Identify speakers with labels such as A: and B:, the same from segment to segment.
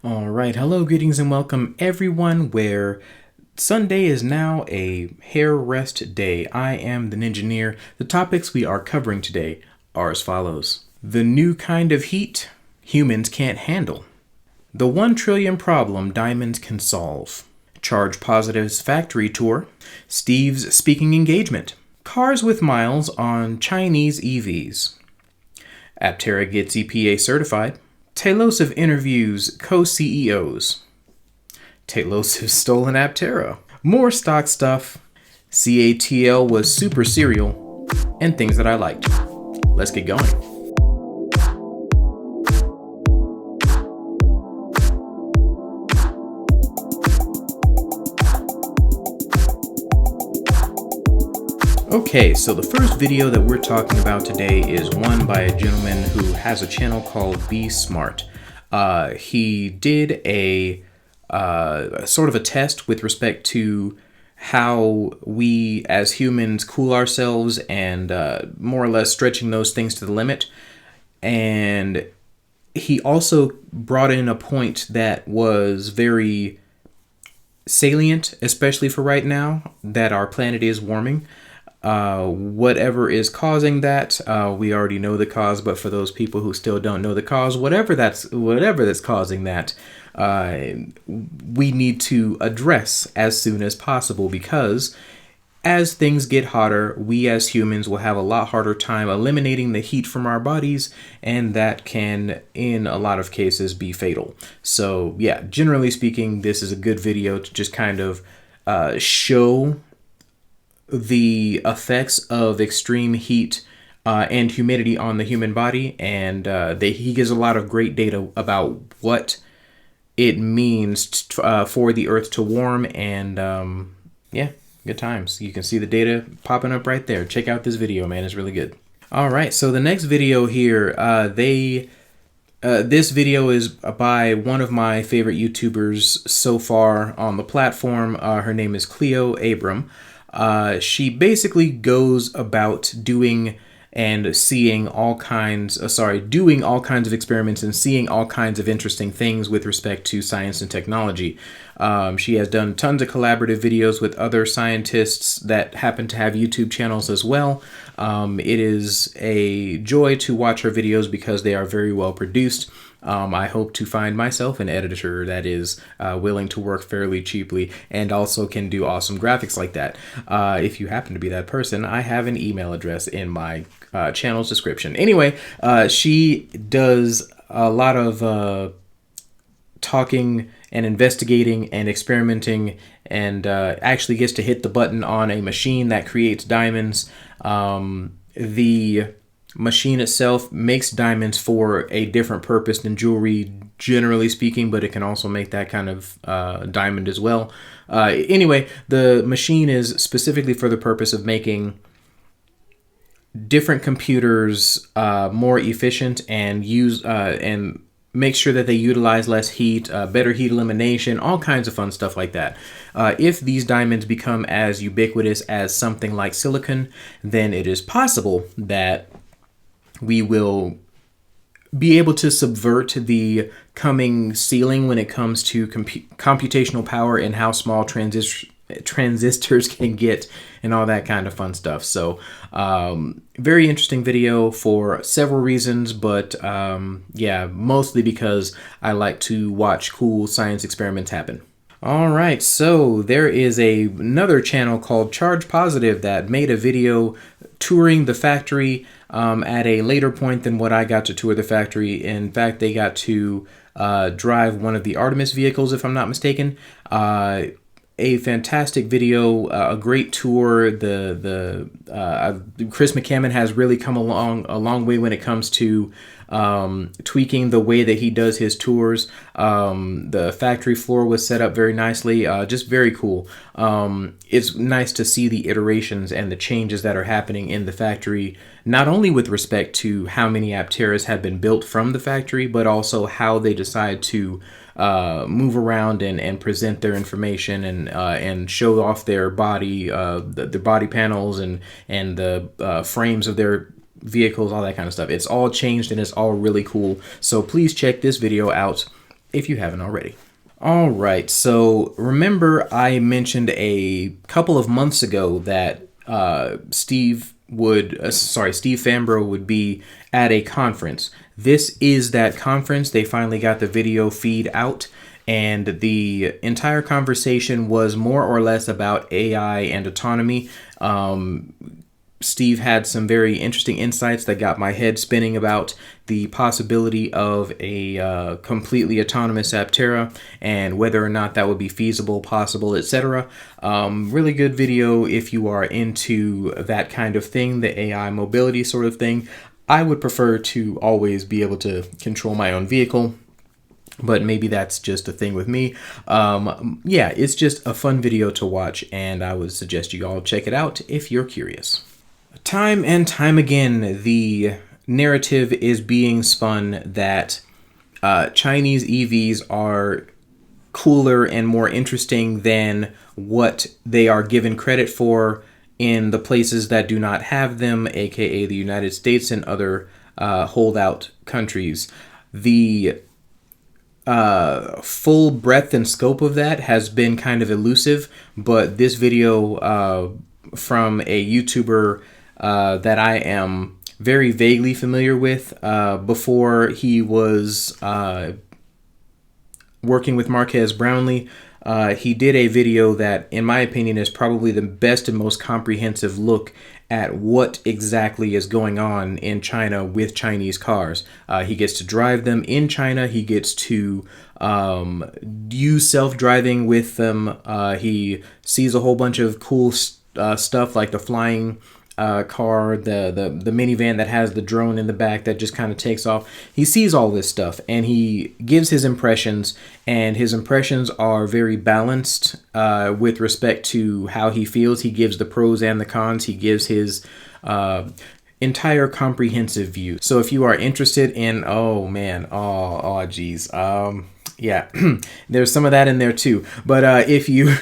A: All right, hello, greetings, and welcome everyone. Where Sunday is now a hair rest day. I am the Ninjaneer. The topics we are covering today are as follows: the new kind of heat humans can't handle, the 1 trillion problem diamonds can solve, Charge Positive's factory tour, Steve's speaking engagement, cars with miles on Chinese EVs, Aptera gets EPA certified, Tailosive interviews co-CEOs, Tailosive stolen Aptera, more stock stuff, Catl was super serial, and things that I liked. Let's get going. Okay, so the first video that we're talking about today is one by a gentleman who has a channel called Be Smart. He did a sort of a test with respect to how we as humans cool ourselves and more or less stretching those things to the limit. And he also brought in a point that was very salient, especially for right now, that our planet is warming. Whatever is causing that, we already know the cause, but for those people who still don't know the cause, whatever that's causing that, we need to address as soon as possible, because as things get hotter, we as humans will have a lot harder time eliminating the heat from our bodies, and that can, in a lot of cases, be fatal. So yeah, generally speaking, this is a good video to just kind of show the effects of extreme heat and humidity on the human body, and he gives a lot of great data about what it means for the earth to warm, and yeah, good times. You can see the data popping up right there. Check out this video, man. It's really good. All right, so the next video here, this video is by one of my favorite YouTubers so far on the platform. Her name is Cleo Abram. She basically goes about doing all kinds of experiments and seeing all kinds of interesting things with respect to science and technology. She has done tons of collaborative videos with other scientists that happen to have YouTube channels as well. It is a joy to watch her videos because they are very well produced. I hope to find myself an editor that is willing to work fairly cheaply and also can do awesome graphics like that. If you happen to be that person, I have an email address in my channel's description. Anyway, she does a lot of talking and investigating and experimenting, and actually gets to hit the button on a machine that creates diamonds. The machine itself makes diamonds for a different purpose than jewelry, generally speaking, but it can also make that kind of diamond as well. Anyway, the machine is specifically for the purpose of making different computers more efficient and make sure that they utilize less heat, better heat elimination, all kinds of fun stuff like that. If these diamonds become as ubiquitous as something like silicon, then it is possible that we will be able to subvert the coming ceiling when it comes to computational power and how small transistors can get and all that kind of fun stuff. So very interesting video for several reasons, but yeah, mostly because I like to watch cool science experiments happen. All right, so there is another channel called Charge Positive that made a video touring the factory at a later point than what I got to tour the factory. In fact, they got to drive one of the Artemis vehicles, if I'm not mistaken. A fantastic video, a great tour. Chris McCammon has really come a long way when it comes to tweaking the way that he does his tours. The factory floor was set up very nicely, just very cool. It's nice to see the iterations and the changes that are happening in the factory, not only with respect to how many Apteras have been built from the factory, but also how they decide to move around and present their information and show off their body, the body panels and the frames of their vehicles, all that kind of stuff. It's all changed and it's all really cool. So please check this video out. if you haven't already. All right, so remember I mentioned a couple of months ago that Steve Fambro would be at a conference. This is that conference. They finally got the video feed out, and the entire conversation was more or less about AI and autonomy. Steve had some very interesting insights that got my head spinning about the possibility of a completely autonomous Aptera and whether or not that would be feasible, possible, etc. Really good video if you are into that kind of thing, the AI mobility sort of thing. I would prefer to always be able to control my own vehicle, but maybe that's just a thing with me. Yeah, it's just a fun video to watch, and I would suggest you all check it out if you're curious. Time and time again, the narrative is being spun that Chinese EVs are cooler and more interesting than what they are given credit for in the places that do not have them, aka the United States and other holdout countries. The full breadth and scope of that has been kind of elusive, but this video from a YouTuber that I am very vaguely familiar with before he was working with Marques Brownlee. He did a video that, in my opinion, is probably the best and most comprehensive look at what exactly is going on in China with Chinese cars. He gets to drive them in China. He gets to use self-driving with them. He sees a whole bunch of cool stuff like the flying car, the minivan that has the drone in the back that just kind of takes off. He sees all this stuff and he gives his impressions, and his impressions are very balanced with respect to how he feels. He gives the pros and the cons. He gives his entire comprehensive view. So if you are interested in, yeah, there's some of that in there too. But if you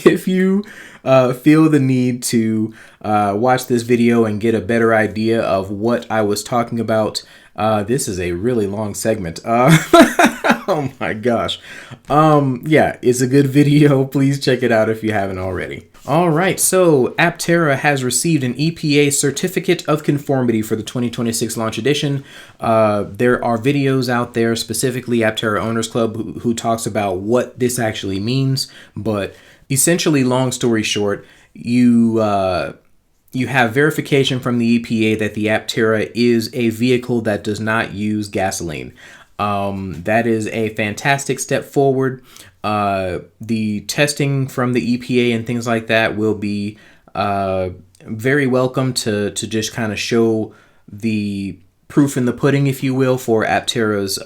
A: if you feel the need to watch this video and get a better idea of what I was talking about, this is a really long segment. Oh my gosh. Yeah, it's a good video. Please check it out if you haven't already. All right, so Aptera has received an EPA Certificate of Conformity for the 2026 launch edition. There are videos out there, specifically Aptera Owners Club, who talks about what this actually means, but essentially, long story short, you have verification from the EPA that the Aptera is a vehicle that does not use gasoline. That is a fantastic step forward. The testing from the EPA and things like that will be very welcome to just kind of show the proof in the pudding, if you will, for Aptera's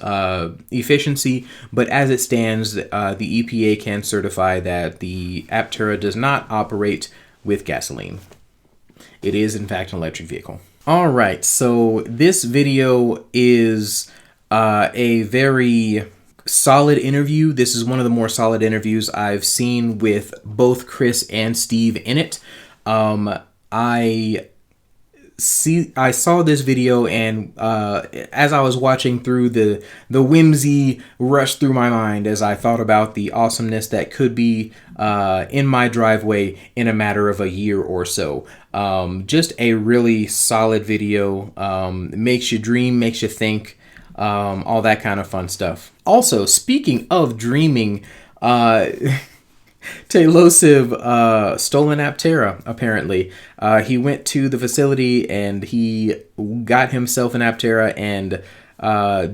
A: efficiency. But as it stands, the EPA can certify that the Aptera does not operate with gasoline. It is, in fact, an electric vehicle. All right, so this video is a very solid interview. This is one of the more solid interviews I've seen with both Chris and Steve in it. I saw this video, and as I was watching through, the whimsy rushed through my mind as I thought about the awesomeness that could be in my driveway in a matter of a year or so. Just a really solid video. Makes you dream, makes you think, all that kind of fun stuff. Also, speaking of dreaming, Tailosive stole an Aptera, apparently. He went to the facility and he got himself an Aptera and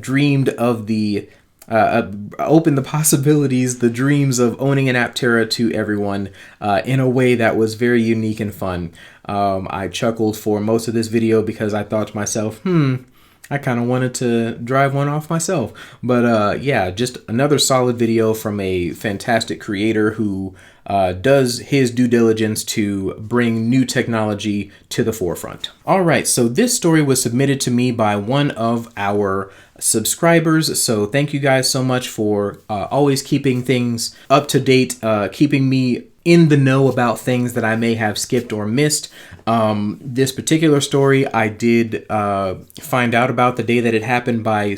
A: dreamed of the, opened the possibilities, the dreams of owning an Aptera to everyone in a way that was very unique and fun. I chuckled for most of this video because I thought to myself, I kind of wanted to drive one off myself. But yeah, just another solid video from a fantastic creator who does his due diligence to bring new technology to the forefront. All right, so this story was submitted to me by one of our subscribers. So thank you guys so much for always keeping things up to date, keeping me in the know about things that I may have skipped or missed. This particular story I did find out about the day that it happened by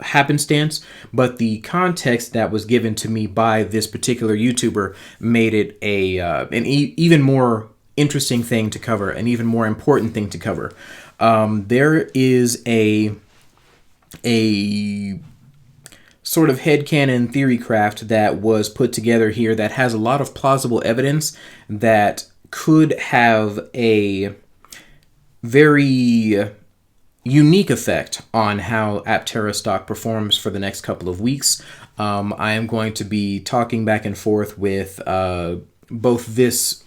A: happenstance, but the context that was given to me by this particular YouTuber made it even more interesting thing to cover, an even more important thing to cover. There is a sort of headcanon theory craft that was put together here that has a lot of plausible evidence that could have a very unique effect on how Aptera stock performs for the next couple of weeks. I am going to be talking back and forth with both this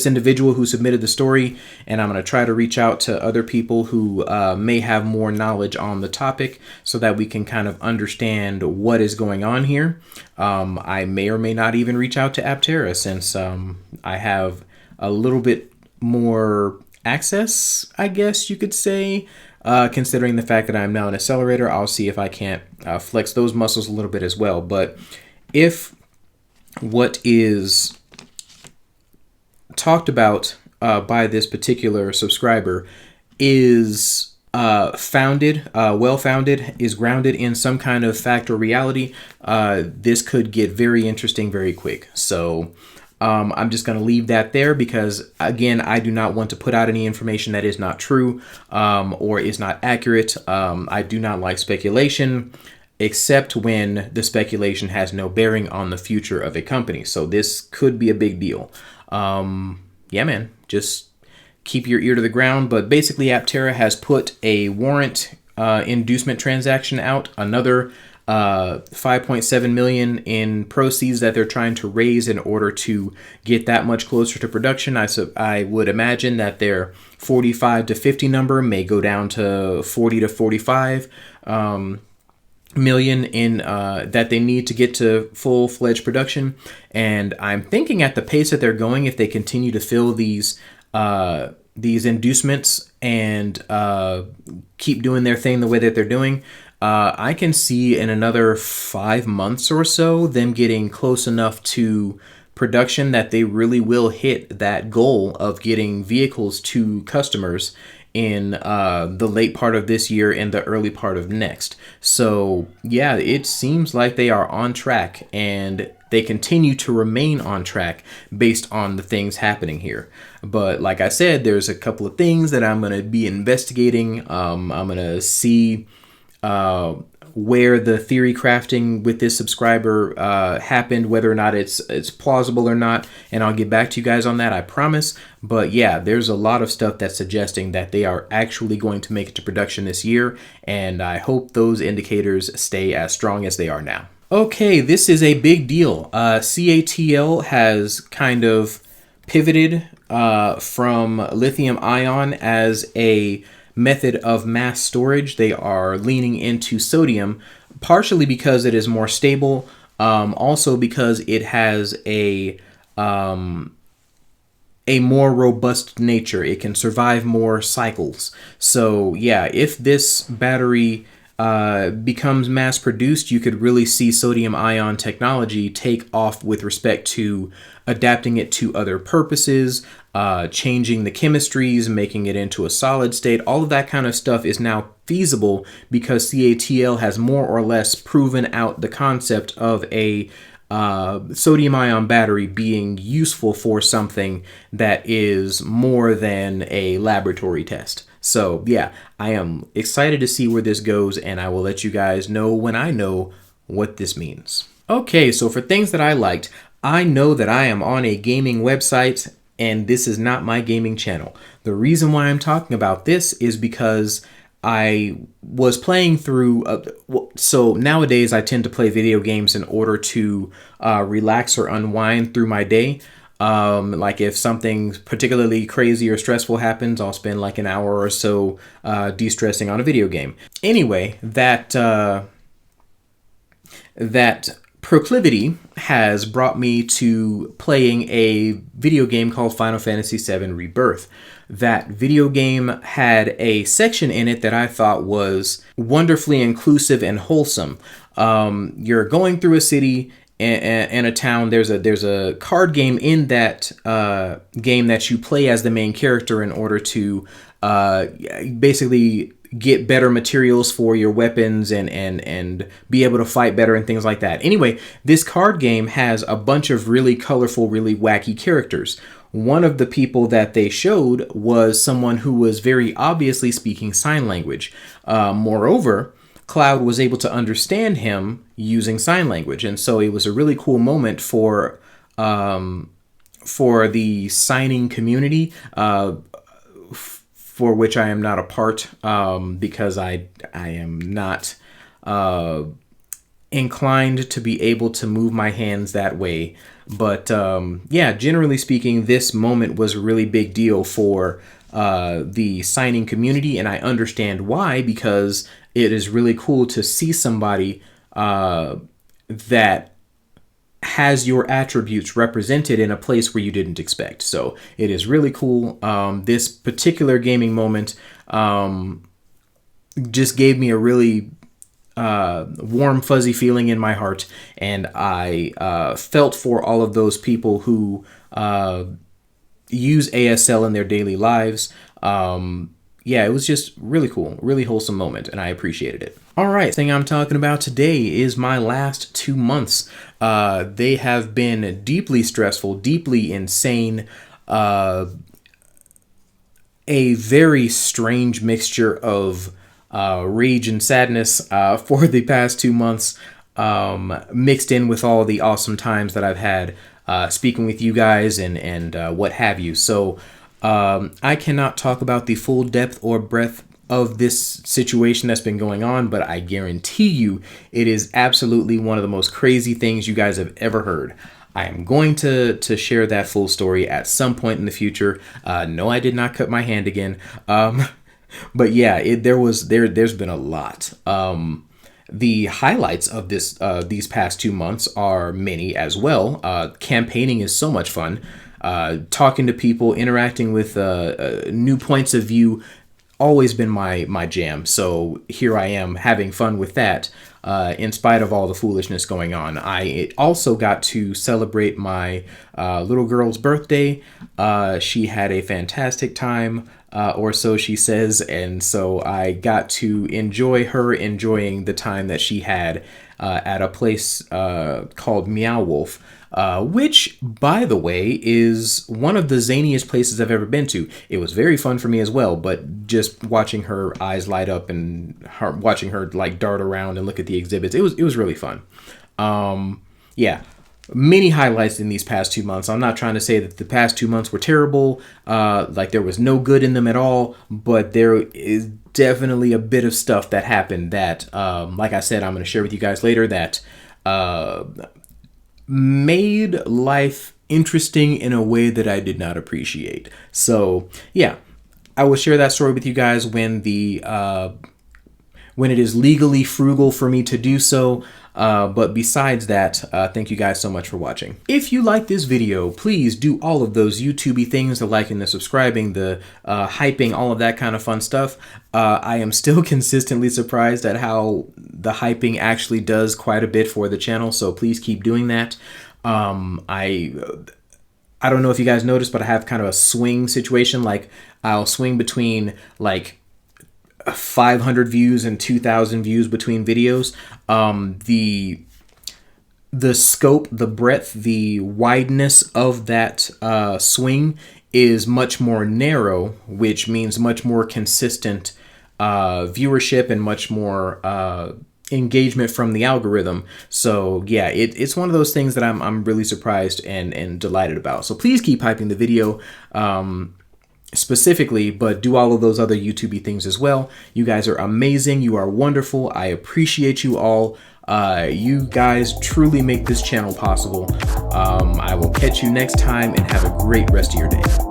A: individual who submitted the story, and I'm going to try to reach out to other people who may have more knowledge on the topic so that we can kind of understand what is going on here. I may or may not even reach out to Aptera since I have a little bit more access, I guess you could say, considering the fact that I'm now an accelerator. I'll see if I can't flex those muscles a little bit as well. But if what is talked about by this particular subscriber is well-founded, is grounded in some kind of fact or reality, this could get very interesting very quick. So I'm just going to leave that there because, again, I do not want to put out any information that is not true or is not accurate. I do not like speculation, except when the speculation has no bearing on the future of a company. So this could be a big deal. Yeah, man, just keep your ear to the ground. But basically, Aptera has put a warrant inducement transaction out, another 5.7 million in proceeds that they're trying to raise in order to get that much closer to production. I would imagine that their 45 to 50 number may go down to 40 to 45 million in that they need to get to full-fledged production. And I'm thinking at the pace that they're going, if they continue to fill these inducements and keep doing their thing the way that they're doing, I can see in another 5 months or so them getting close enough to production that they really will hit that goal of getting vehicles to customers in the late part of this year and the early part of next. So yeah, it seems like they are on track, and they continue to remain on track based on the things happening here. But like I said, there's a couple of things that I'm going to be investigating. I'm going to see where the theory crafting with this subscriber happened, whether or not it's plausible or not, and I'll get back to you guys on that, I promise. But yeah, there's a lot of stuff that's suggesting that they are actually going to make it to production this year, and I hope those indicators stay as strong as they are now. Okay, this is a big deal. Catl has kind of pivoted from lithium ion as a method of mass storage. They are leaning into sodium, partially because it is more stable, also because it has a more robust nature. It can survive more cycles. So yeah, if this battery becomes mass produced, you could really see sodium ion technology take off with respect to adapting it to other purposes, changing the chemistries, making it into a solid state. All of that kind of stuff is now feasible because Catl has more or less proven out the concept of a sodium ion battery being useful for something that is more than a laboratory test. So yeah, I am excited to see where this goes, and I will let you guys know when I know what this means. Okay, so for things that I liked, I know that I am on a gaming website, and this is not my gaming channel. The reason why I'm talking about this is because I was playing through, so nowadays I tend to play video games in order to relax or unwind through my day. Like if something particularly crazy or stressful happens, I'll spend like an hour or so de-stressing on a video game. Anyway, that proclivity has brought me to playing a video game called Final Fantasy VII Rebirth. That video game had a section in it that I thought was wonderfully inclusive and wholesome. You're going through a city and a town. There's a card game in that game that you play as the main character in order to basically get better materials for your weapons and be able to fight better and things like that. Anyway, this card game has a bunch of really colorful, really wacky characters. One of the people that they showed was someone who was very obviously speaking sign language. Moreover, Cloud was able to understand him using sign language, and so it was a really cool moment for the signing community, for which I am not a part, because I am not inclined to be able to move my hands that way. But yeah, generally speaking, this moment was a really big deal for the signing community, and I understand why, because it is really cool to see somebody that has your attributes represented in a place where you didn't expect. So it is really cool. This particular gaming moment just gave me a really warm, fuzzy feeling in my heart, and I felt for all of those people who use ASL in their daily lives. Yeah, it was just really cool, really wholesome moment, and I appreciated it. All right, thing I'm talking about today is my last 2 months. They have been deeply stressful, deeply insane, a very strange mixture of rage and sadness for the past 2 months, mixed in with all the awesome times that I've had speaking with you guys and what have you. So I cannot talk about the full depth or breadth of this situation that's been going on, but I guarantee you it is absolutely one of the most crazy things you guys have ever heard. I am going to share that full story at some point in the future. No, I did not cut my hand again. But yeah, there's been a lot. The highlights of these past 2 months are many as well. Campaigning is so much fun. Talking to people, interacting with new points of view, always been my jam. So here I am having fun with that, in spite of all the foolishness going on. I also got to celebrate my little girl's birthday. She had a fantastic time, or so she says, and so I got to enjoy her enjoying the time that she had at a place called Meow Wolf. Which, by the way, is one of the zaniest places I've ever been to. It was very fun for me as well, but just watching her eyes light up and watching her like dart around and look at the exhibits, it was really fun. Yeah, many highlights in these past 2 months. I'm not trying to say that the past 2 months were terrible, like there was no good in them at all, but there is definitely a bit of stuff that happened that, like I said, I'm going to share with you guys later, that made life interesting in a way that I did not appreciate. So yeah, I will share that story with you guys when it is legally frugal for me to do so. But besides that, thank you guys so much for watching. If you like this video, please do all of those YouTubey things, the liking, the subscribing, the hyping, all of that kind of fun stuff. I am still consistently surprised at how the hyping actually does quite a bit for the channel, so please keep doing that. I don't know if you guys noticed, but I have kind of a swing situation. Like, I'll swing between like 500 views and 2,000 views between videos. The scope, the breadth, the wideness of that swing is much more narrow, which means much more consistent viewership and much more engagement from the algorithm. So yeah, it's one of those things that I'm really surprised and delighted about. So please keep hyping the video specifically, but do all of those other YouTubey things as well. You guys are amazing. You are wonderful. I appreciate you all. You guys truly make this channel possible. I will catch you next time, and have a great rest of your day.